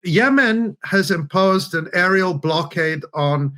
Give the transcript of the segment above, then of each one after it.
Yemen has imposed an aerial blockade on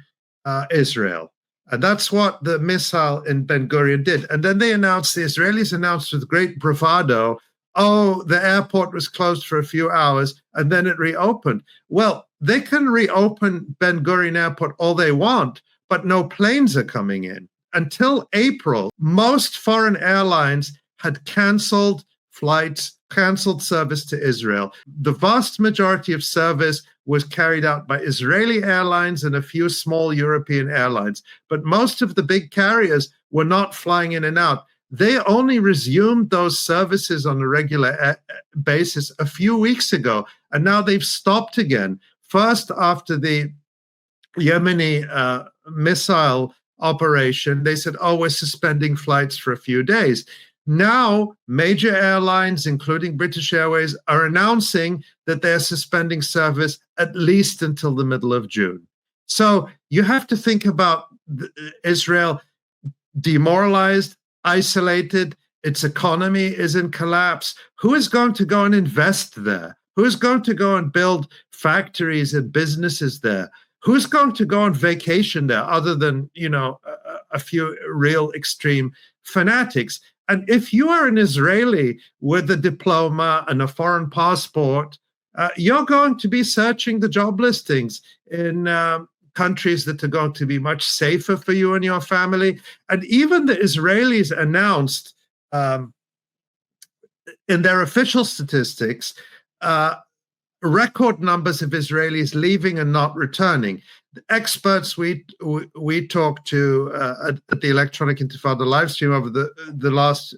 Israel. And that's what the missile in Ben Gurion did. And then the Israelis announced with great bravado, oh, the airport was closed for a few hours and then it reopened. Well, they can reopen Ben Gurion Airport all they want, but no planes are coming in. Until April, most foreign airlines had canceled flights, canceled service to Israel. The vast majority of service was carried out by Israeli airlines and a few small European airlines. But most of the big carriers were not flying in and out. They only resumed those services on a regular basis a few weeks ago, and now they've stopped again. First, after the Yemeni missile operation, they said, oh, we're suspending flights for a few days. Now, major airlines, including British Airways, are announcing that they're suspending service at least until the middle of June. So you have to think about Israel demoralized, isolated, its economy is in collapse. Who is going to go and invest there? Who is going to go and build factories and businesses there? Who's going to go on vacation there other than, a few real extreme fanatics? And if you are an Israeli with a diploma and a foreign passport, you're going to be searching the job listings in countries that are going to be much safer for you and your family. And even the Israelis announced in their official statistics, record numbers of Israelis leaving and not returning. The experts we talked to at the Electronic Intifada live stream over the last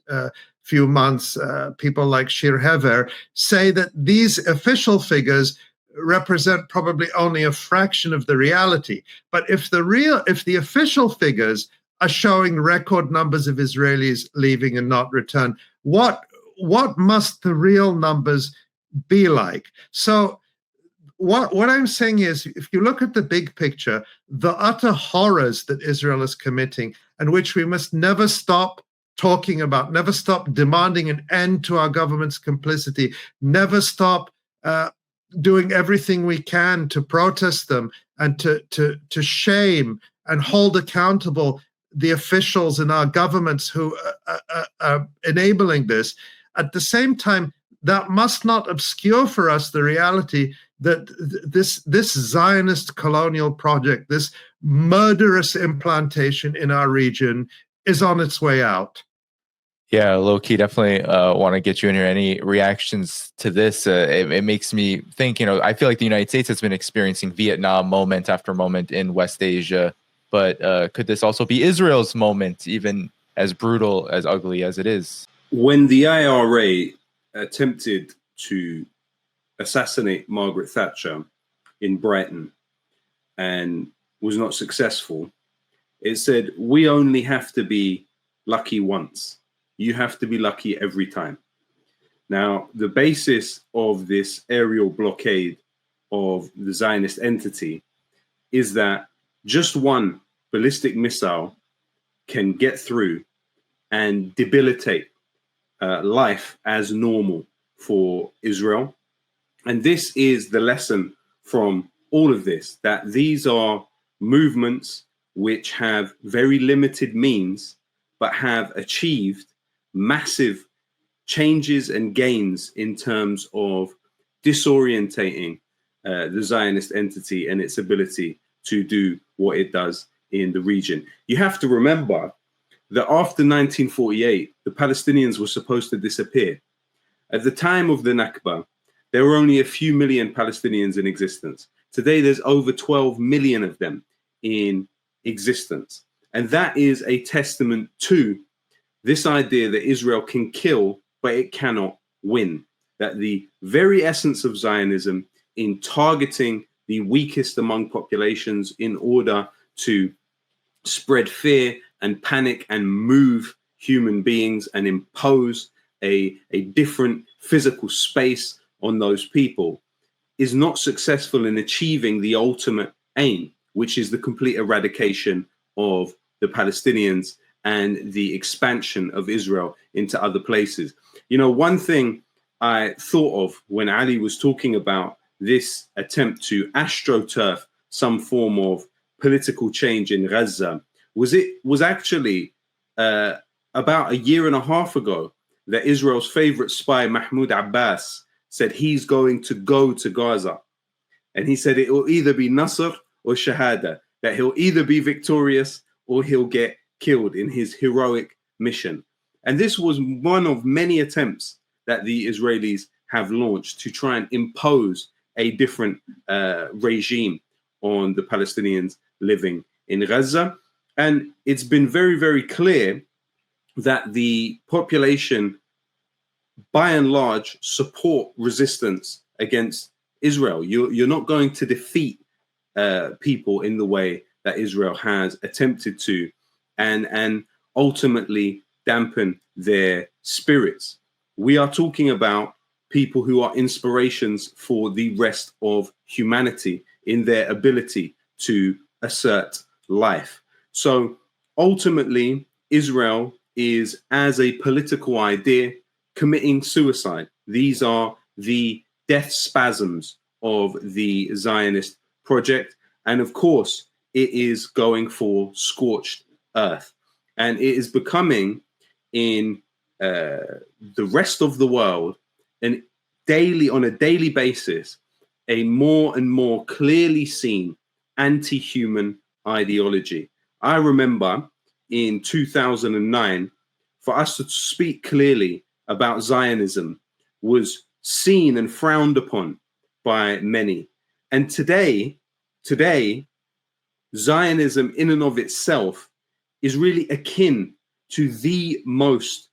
few months, people like Shir Hever, say that these official figures represent probably only a fraction of the reality. But if the official figures are showing record numbers of Israelis leaving and not return, what must the real numbers be like? So what I'm saying is, if you look at the big picture, the utter horrors that Israel is committing, and which we must never stop talking about, never stop demanding an end to our government's complicity, never stop doing everything we can to protest them and to shame and hold accountable the officials in our governments who are enabling this. At the same time, that must not obscure for us the reality that this Zionist colonial project, this murderous implantation in our region, is on its way out. Yeah, Lowkey, definitely want to get you in here. Any reactions to this? It makes me think, I feel like the United States has been experiencing Vietnam moment after moment in West Asia, but could this also be Israel's moment, even as brutal, as ugly as it is? When the IRA attempted to assassinate Margaret Thatcher in Brighton and was not successful, it said, we only have to be lucky once. You have to be lucky every time. Now, the basis of this aerial blockade of the Zionist entity is that just one ballistic missile can get through and debilitate life as normal for Israel. And this is the lesson from all of this, that these are movements which have very limited means, but have achieved massive changes and gains in terms of disorientating the Zionist entity and its ability to do what it does in the region. You have to remember that after 1948, the Palestinians were supposed to disappear. At the time of the Nakba, there were only a few million Palestinians in existence. Today, there's over 12 million of them in existence. And that is a testament to this idea that Israel can kill, but it cannot win. That the very essence of Zionism in targeting the weakest among populations in order to spread fear and panic and move human beings and impose a different physical space on those people is not successful in achieving the ultimate aim, which is the complete eradication of the Palestinians and the expansion of Israel into other places. One thing I thought of when Ali was talking about this attempt to astroturf some form of political change in Gaza was actually about a year and a half ago that Israel's favorite spy, Mahmoud Abbas, said he's going to go to Gaza. And he said it will either be Nasr or Shahada, that he'll either be victorious or he'll get killed in his heroic mission. And this was one of many attempts that the Israelis have launched to try and impose a different regime on the Palestinians living in Gaza. And it's been very, very clear that the population, by and large, support resistance against Israel. You're not going to defeat people in the way that Israel has attempted to, and ultimately dampen their spirits. We are talking about people who are inspirations for the rest of humanity in their ability to assert life. So ultimately, Israel is, as a political idea, committing suicide. These are the death spasms of the Zionist project. And of course, it is going for scorched earth. And it is becoming, in the rest of the world, on a daily basis, a more and more clearly seen anti-human ideology. I remember in 2009, for us to speak clearly about Zionism was seen and frowned upon by many. And today, Zionism in and of itself is really akin to the most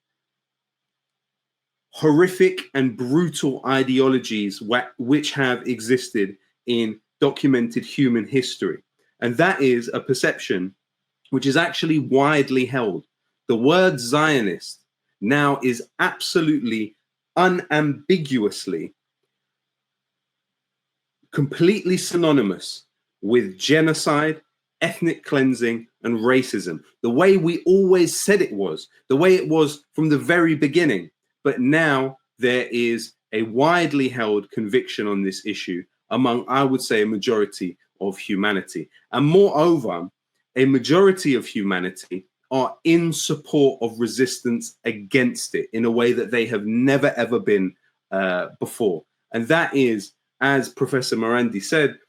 horrific and brutal ideologies which have existed in documented human history. And that is a perception which is actually widely held. The word Zionist now is absolutely unambiguously completely synonymous with genocide, ethnic cleansing, and racism, the way we always said it was, the way it was from the very beginning. But now there is a widely held conviction on this issue among, I would say, a majority of humanity. And moreover, a majority of humanity are in support of resistance against it in a way that they have never, ever been before. And that is, as Professor Marandi said,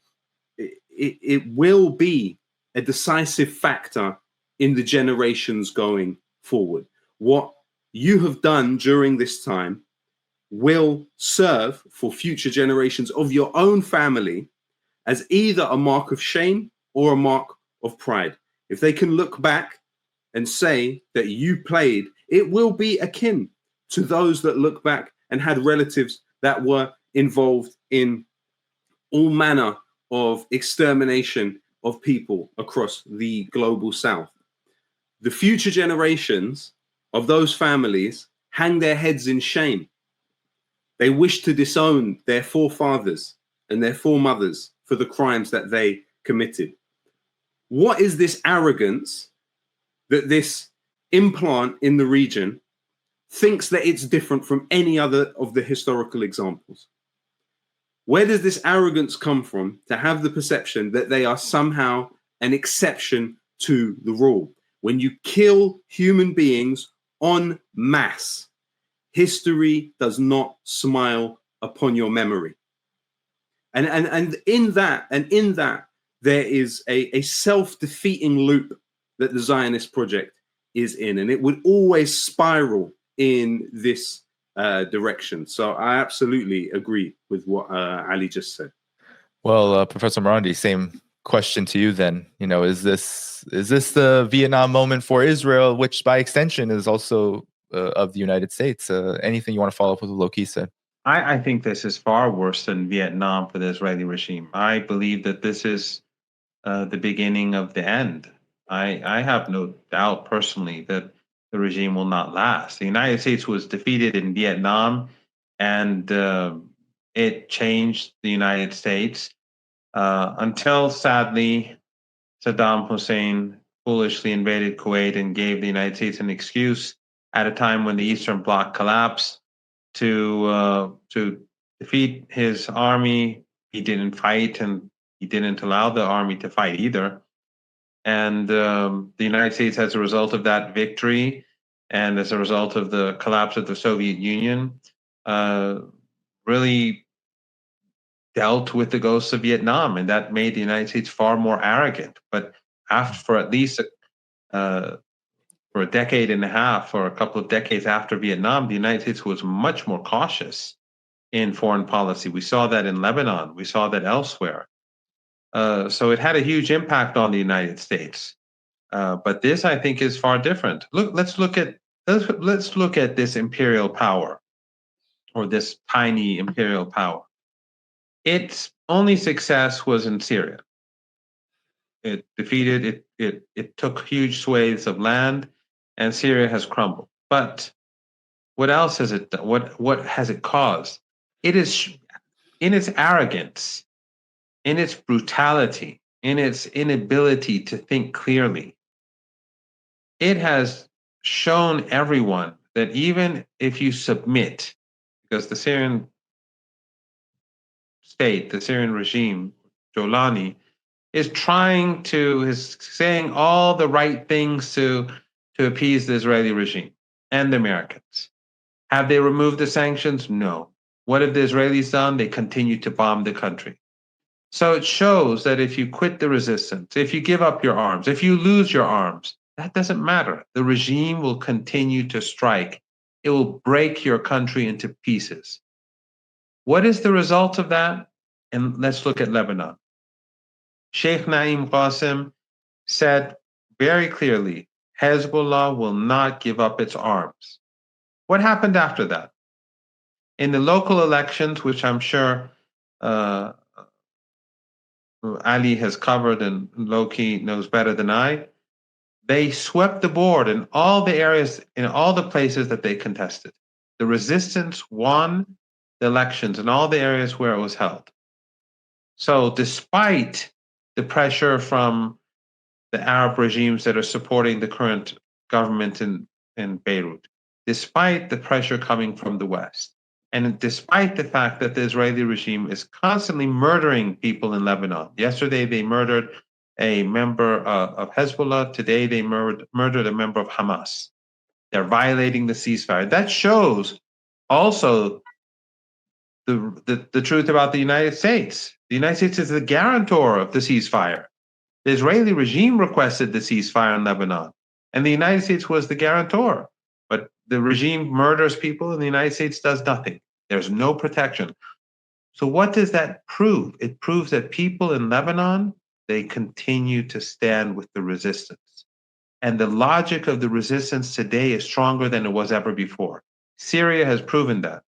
it will be a decisive factor in the generations going forward. What you have done during this time will serve for future generations of your own family as either a mark of shame or a mark of pride. If they can look back and say that you played, it will be akin to those that look back and had relatives that were involved in all manner of extermination of people across the global south. The future generations of those families hang their heads in shame. They wish to disown their forefathers and their foremothers for the crimes that they committed. What is this arrogance that this implant in the region thinks that it's different from any other of the historical examples? Where does this arrogance come from to have the perception that they are somehow an exception to the rule? When you kill human beings en masse, history does not smile upon your memory. And in that, there is a self-defeating loop that the Zionist project is in, and it would always spiral in this direction. So I absolutely agree with what Ali just said. Well, Professor Marandi, same question to you then. You know, is this the Vietnam moment for Israel, which by extension is also of the United States? Anything you want to follow up with what Lowkey said? I think this is far worse than Vietnam for the Israeli regime. I believe that this is the beginning of the end. I have no doubt personally that the regime will not last. The United States was defeated in Vietnam, and it changed the United States until, sadly, Saddam Hussein foolishly invaded Kuwait and gave the United States an excuse at a time when the Eastern Bloc collapsed to defeat his army, he didn't fight, and he didn't allow the army to fight either. And the United States, as a result of that victory, and as a result of the collapse of the Soviet Union, really dealt with the ghosts of Vietnam, and that made the United States far more arrogant. But for at least for a decade and a half, or a couple of decades after Vietnam, the United States was much more cautious in foreign policy. We saw that in Lebanon. We saw that elsewhere. So it had a huge impact on the United States. But this, I think, is far different. Let's look at this imperial power, or this tiny imperial power. Its only success was in Syria. It defeated it. It took huge swathes of land, and Syria has crumbled. But what else has it done? What has it caused? It is, in its arrogance, in its brutality, in its inability to think clearly, it has shown everyone that even if you submit, because the Syrian state, the Syrian regime, Jolani, is saying all the right things to appease the Israeli regime and the Americans. Have they removed the sanctions? No. What have the Israelis done? They continue to bomb the country. So it shows that if you quit the resistance, if you give up your arms, if you lose your arms, that doesn't matter. The regime will continue to strike. It will break your country into pieces. What is the result of that? And let's look at Lebanon. Sheikh Naim Qasim said very clearly, Hezbollah will not give up its arms. What happened after that? In the local elections, which I'm sure Ali has covered and Lowkey knows better than I, they swept the board in all the areas, in all the places that they contested. The resistance won the elections in all the areas where it was held. So despite the pressure from the Arab regimes that are supporting the current government in Beirut, despite the pressure coming from the West, and despite the fact that the Israeli regime is constantly murdering people in Lebanon. Yesterday, they murdered a member of Hezbollah. Today, they murdered a member of Hamas. They're violating the ceasefire. That shows also the truth about the United States. The United States is the guarantor of the ceasefire. The Israeli regime requested the ceasefire in Lebanon, and the United States was the guarantor. But the regime murders people, and the United States does nothing. There's no protection. So what does that prove? It proves that people in Lebanon, they continue to stand with the resistance. And the logic of the resistance today is stronger than it was ever before. Syria has proven that.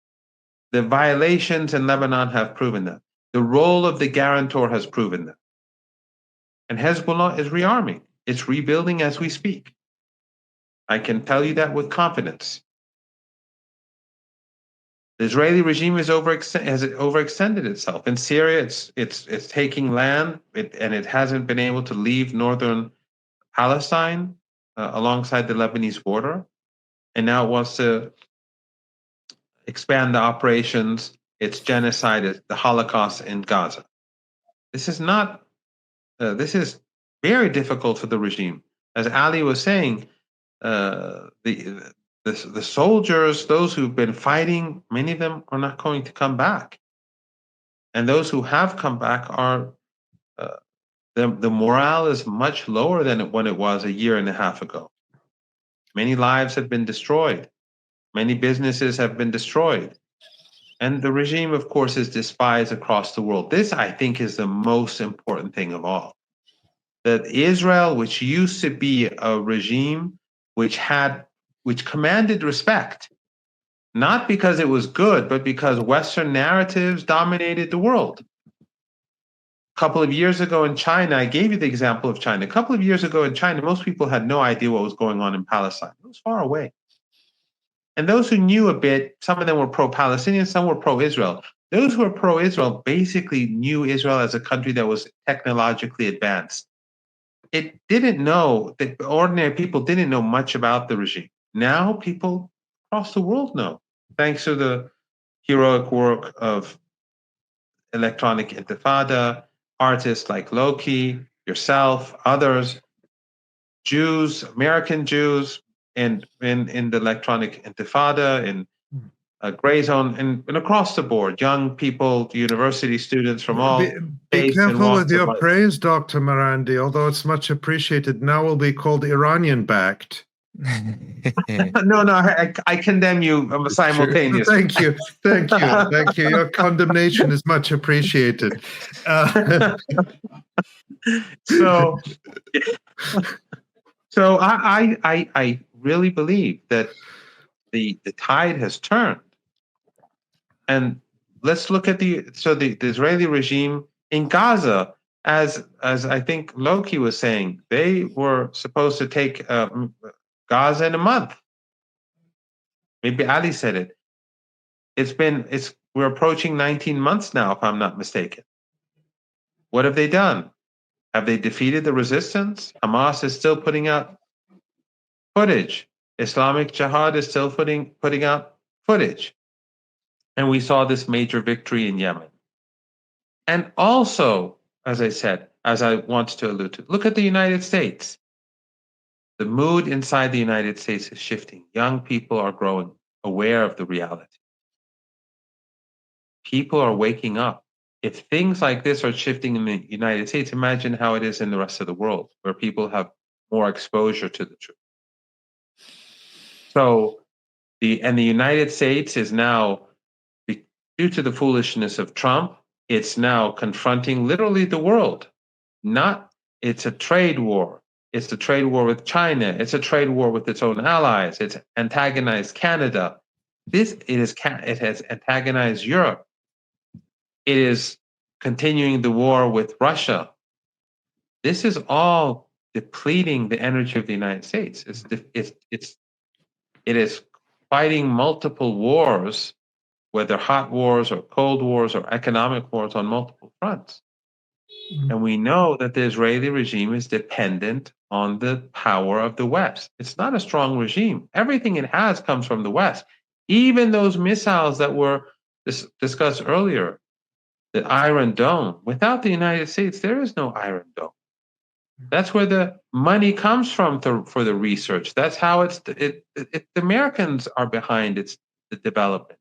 The violations in Lebanon have proven that. The role of the guarantor has proven that. And Hezbollah is rearming. It's rebuilding as we speak. I can tell you that with confidence. The Israeli regime has overextended itself. In Syria, it's taking land, and it hasn't been able to leave northern Palestine alongside the Lebanese border. And now it wants to expand the operations, its genocide, the Holocaust in Gaza. This is not. This is very difficult for the regime. As Ali was saying, the soldiers, those who've been fighting, many of them are not going to come back, and those who have come back are the morale is much lower than when it was a year and a half ago. Many lives have been destroyed, many businesses have been destroyed, and the regime, of course, is despised across the world. This, I think, is the most important thing of all. That Israel, which used to be a regime which commanded respect, not because it was good, but because Western narratives dominated the world. A couple of years ago in China, I gave you the example of China. A couple of years ago in China, most people had no idea what was going on in Palestine. It was far away. And those who knew a bit, some of them were pro-Palestinian, some were pro-Israel. Those who were pro-Israel basically knew Israel as a country that was technologically advanced. It didn't know, that ordinary people didn't know much about the regime. Now people across the world know, thanks to the heroic work of electronic intifada, artists like Lowkey, yourself, others, Jews, American Jews, in the electronic intifada, in gray zone, and across the board, young people, university students from all Be faiths and careful with walks of your life. praise, Dr. Marandi, although it's much appreciated. Now will be called Iranian-backed. No, I condemn you simultaneously. Thank you. Your condemnation is much appreciated. So I really believe that the tide has turned. And let's look at the Israeli regime in Gaza, as I think Lowkey was saying, they were supposed to take Gaza in a month. Maybe Ali said it. We're approaching 19 months now, if I'm not mistaken. What have they done? Have they defeated the resistance? Hamas is still putting out footage. Islamic Jihad is still putting out footage. And we saw this major victory in Yemen. And also, as I said, as I wanted to allude to, look at the United States. The mood inside the United States is shifting. Young people are growing aware of the reality. People are waking up. If things like this are shifting in the United States, imagine how it is in the rest of the world, where people have more exposure to the truth. So, the United States is now, due to the foolishness of Trump, it's now confronting literally the world. It's a trade war. It's a trade war with China. It's a trade war with its own allies. It's antagonized Canada. It has antagonized Europe. It is continuing the war with Russia. This is all depleting the energy of the United States. It is fighting multiple wars, whether hot wars or cold wars or economic wars on multiple fronts. And we know that the Israeli regime is dependent on the power of the West. It's not a strong regime. Everything it has comes from the West. Even those missiles that were discussed earlier, the Iron Dome, without the United States, there is no Iron Dome. That's where the money comes from for the research. That's how the Americans are behind the development.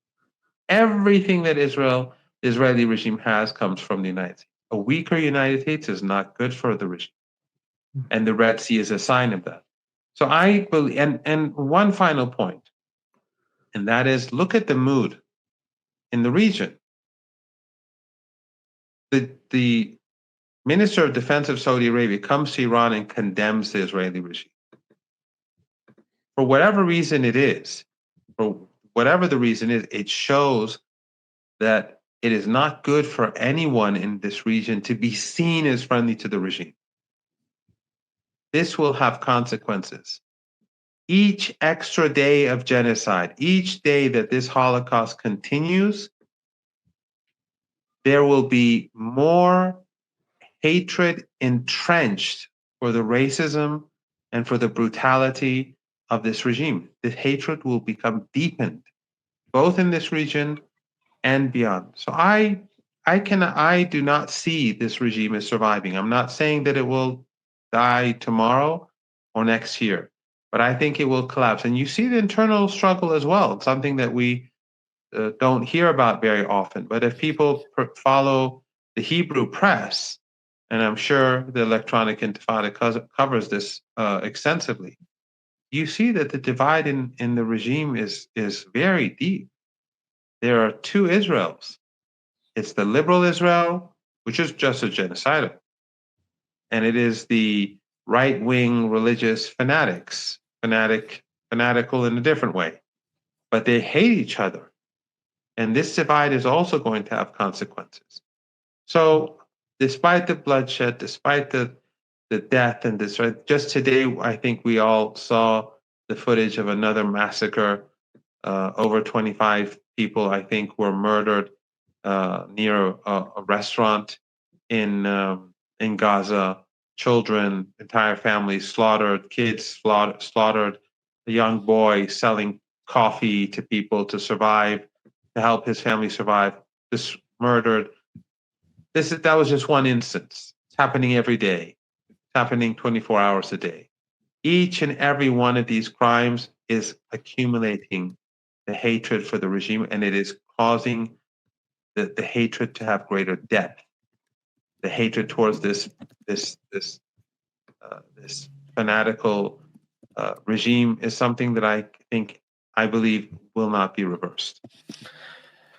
Everything that the Israeli regime has comes from the United States. A weaker United States is not good for the regime. And the Red Sea is a sign of that. So I believe, and one final point, and that is, look at the mood in the region. The Minister of Defense of Saudi Arabia comes to Iran and condemns the Israeli regime. For whatever reason it is, it shows that it is not good for anyone in this region to be seen as friendly to the regime. This will have consequences. Each extra day of genocide, each day that this Holocaust continues, there will be more hatred entrenched for the racism and for the brutality of this regime. The hatred will become deepened, both in this region and beyond. So I do not see this regime as surviving. I'm not saying that it will die tomorrow or next year, but I think it will collapse. And you see the internal struggle as well. It's something that we don't hear about very often. But if people follow the Hebrew press, and I'm sure the electronic intifada covers this extensively, you see that the divide in the regime is very deep. There are two Israels. It's the liberal Israel, which is just a genocidal, and it is the right-wing religious fanatical in a different way. But they hate each other. And this divide is also going to have consequences. So despite the bloodshed, despite the death and this, just today, I think we all saw the footage of another massacre. Over 25 people, I think, were murdered near a restaurant in Gaza. Children, entire families slaughtered, kids slaughtered, a young boy selling coffee to people to survive, to help his family survive, just murdered. that was just one instance. It's happening every day. It's happening 24 hours a day. Each and every one of these crimes is accumulating the hatred for the regime, and it is causing the hatred to have greater depth. The hatred towards this fanatical regime is something that I believe will not be reversed.